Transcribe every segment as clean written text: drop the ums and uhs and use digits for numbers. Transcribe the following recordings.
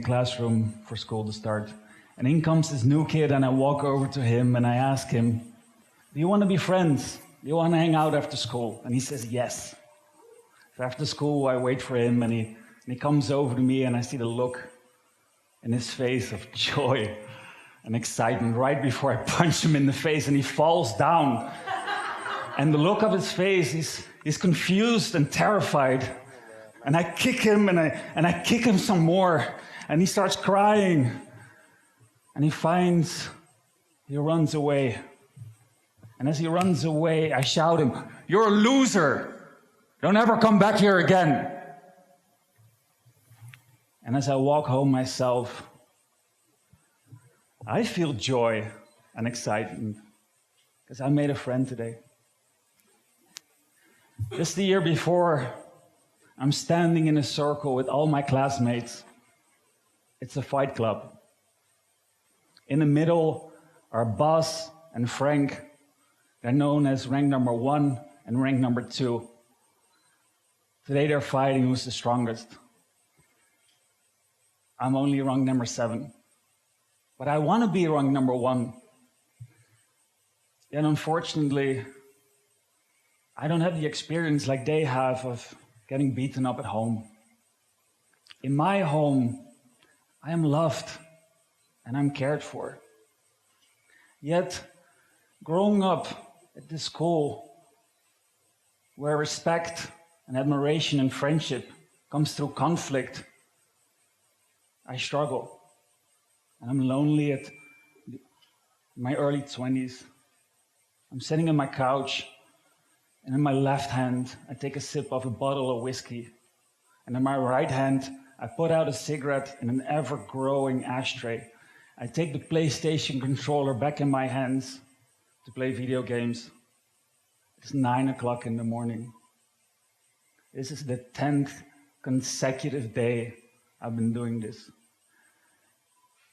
classroom for school to start. And in comes this new kid, and I walk over to him and I ask him, do you want to be friends? Do you want to hang out after school? And he says yes. So after school, I wait for him, and he comes over to me, and I see the look in his face of joy and excitement right before I punch him in the face, and he falls down. And the look of his face, he's confused and terrified. And I kick him, and I kick him some more, and he starts crying. And he runs away. And as he runs away, I shout him, "You're a loser! Don't ever come back here again!" And as I walk home myself, I feel joy and excitement because I made a friend today. Just the year before, I'm standing in a circle with all my classmates. It's a fight club. In the middle are Bas and Frank. They're known as rank number 1 and rank number 2. Today they're fighting who's the strongest. I'm only rank number 7. But I want to be rank number 1. Yet unfortunately, I don't have the experience like they have of getting beaten up at home. In my home, I am loved and I'm cared for. Yet, growing up at this school, where respect and admiration and friendship comes through conflict, I struggle. And I'm lonely at my early 20s. I'm sitting on my couch, and in my left hand, I take a sip of a bottle of whiskey. And in my right hand, I put out a cigarette in an ever-growing ashtray. I take the PlayStation controller back in my hands to play video games. It's 9 o'clock in the morning. This is the 10th consecutive day I've been doing this.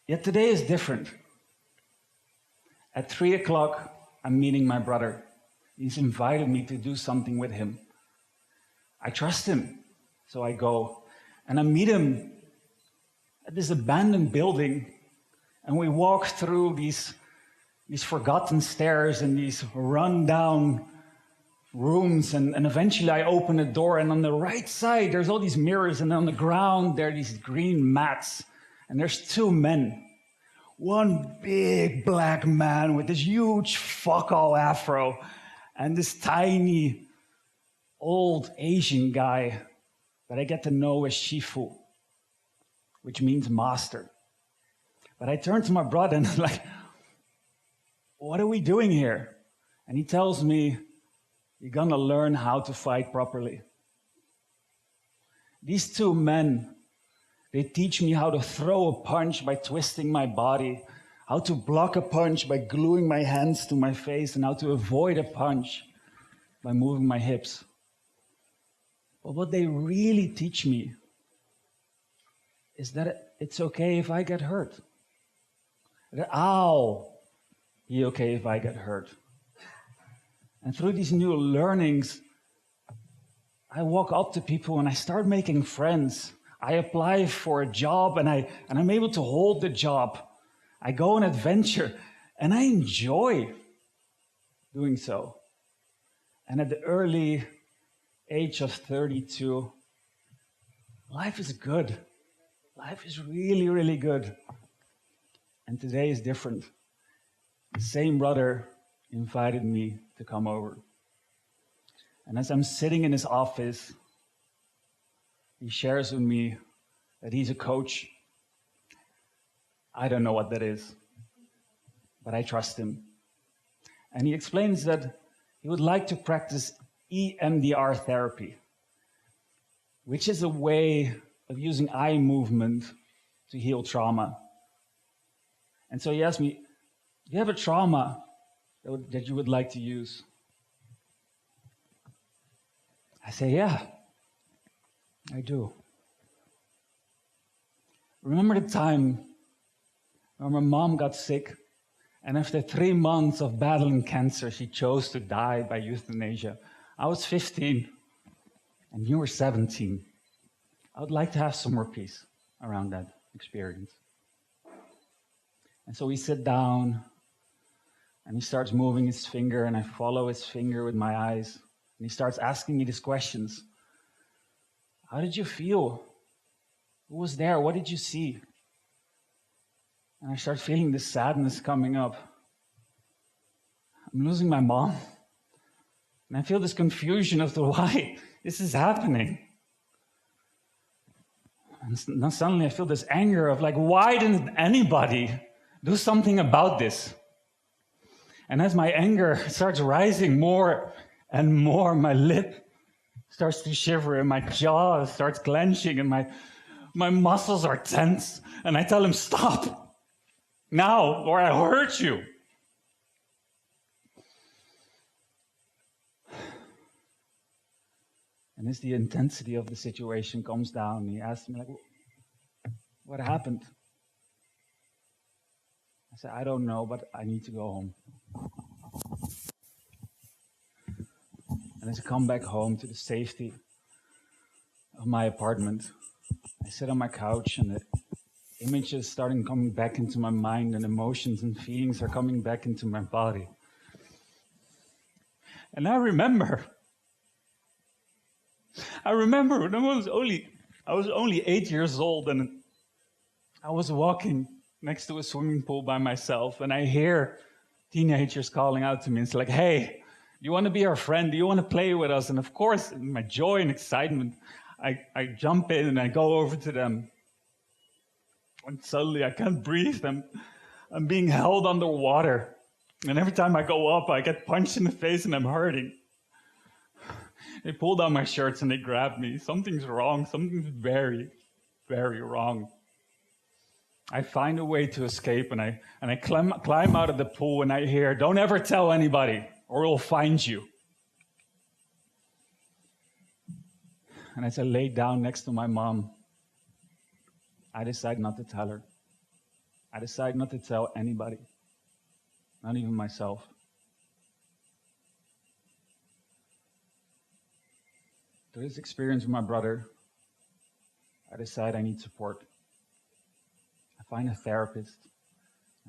Yet today is different. At 3 o'clock, I'm meeting my brother. He's invited me to do something with him. I trust him, so I go. And I meet him at this abandoned building, and we walk through these forgotten stairs and these run-down rooms, and eventually I open a door, and on the right side there's all these mirrors, and on the ground there are these green mats, and there's 2 men. One big black man with this huge fuck-all afro, and this tiny old Asian guy that I get to know as Shifu, which means master. But I turn to my brother and I'm like, what are we doing here? And he tells me, you're gonna learn how to fight properly. These 2 men, they teach me how to throw a punch by twisting my body, how to block a punch by gluing my hands to my face, and how to avoid a punch by moving my hips. But what they really teach me is that it's okay if I get hurt. That I'll be okay if I get hurt. And through these new learnings, I walk up to people and I start making friends. I apply for a job and I'm able to hold the job. I go on adventure and I enjoy doing so. And at the early age of 32, life is good. Life is really, really good. And today is different. The same brother invited me to come over. And as I'm sitting in his office, he shares with me that he's a coach. I don't know what that is, but I trust him. And he explains that he would like to practice EMDR therapy, which is a way of using eye movement to heal trauma. And so he asked me, do you have a trauma that you would like to use? I say, yeah, I do. Remember the time when my mom got sick, and after 3 months of battling cancer, she chose to die by euthanasia. I was 15, and you were 17. I would like to have some more peace around that. experience. And so we sit down, and he starts moving his finger, and I follow his finger with my eyes. And he starts asking me these questions. How did you feel? Who was there? What did you see? And I start feeling this sadness coming up. I'm losing my mom. And I feel this confusion of the why this is happening. And then suddenly I feel this anger of like, why didn't anybody do something about this? And as my anger starts rising more and more, my lip starts to shiver and my jaw starts clenching and my muscles are tense. And I tell him, stop now or I'll hurt you. And as the intensity of the situation comes down, he asks me, like, what happened? I said, I don't know, but I need to go home. And as I come back home to the safety of my apartment, I sit on my couch and the images starting coming back into my mind and emotions and feelings are coming back into my body. And I remember when I was only 8 years old and I was walking next to a swimming pool by myself and I hear teenagers calling out to me. It's like, hey, do you want to be our friend? Do you want to play with us? And of course, in my joy and excitement, I jump in and I go over to them. And suddenly I can't breathe. I'm being held underwater. And every time I go up, I get punched in the face and I'm hurting. They pull down my shirts and they grab me. Something's wrong. Something's very, very wrong. I find a way to escape and I climb out of the pool and I hear, don't ever tell anybody or we'll find you. And as I lay down next to my mom, I decide not to tell her. I decide not to tell anybody, not even myself. Through this experience with my brother, I decide I need support. I find a therapist,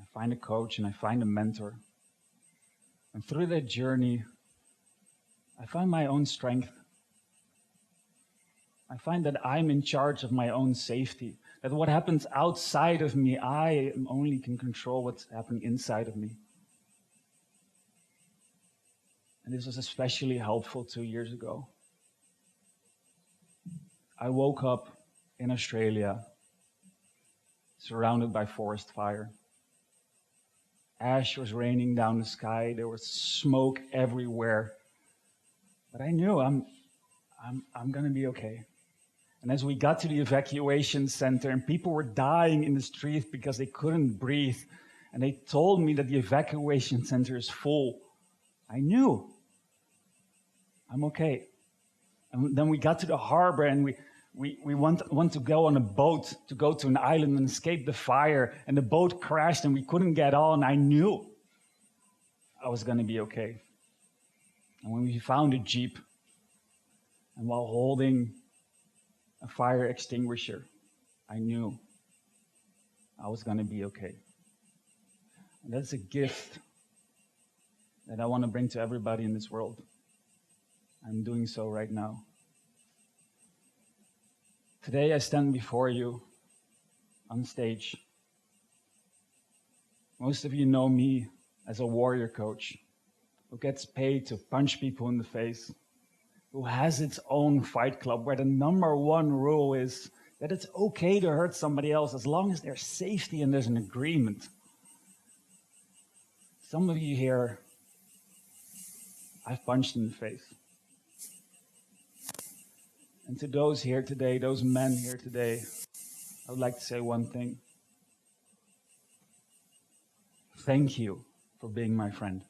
I find a coach, and I find a mentor. And through that journey, I find my own strength. I find that I'm in charge of my own safety, that what happens outside of me, I only can control what's happening inside of me. And this was especially helpful 2 years ago. I woke up in Australia, surrounded by forest fire. Ash was raining down the sky. There was smoke everywhere. But I knew I'm going to be okay. And as we got to the evacuation center and people were dying in the street because they couldn't breathe, and they told me that the evacuation center is full, I knew I'm okay. And then we got to the harbor and we want to go on a boat to go to an island and escape the fire. And the boat crashed and we couldn't get on. I knew I was going to be okay. And when we found a Jeep, and while holding a fire extinguisher, I knew I was going to be okay. And that's a gift that I want to bring to everybody in this world. I'm doing so right now. Today I stand before you on stage. Most of you know me as a warrior coach who gets paid to punch people in the face, who has its own fight club where the #1 rule is that it's okay to hurt somebody else as long as there's safety and there's an agreement. Some of you here, I've punched in the face. And to those here today, those men here today, I would like to say one thing. Thank you for being my friend.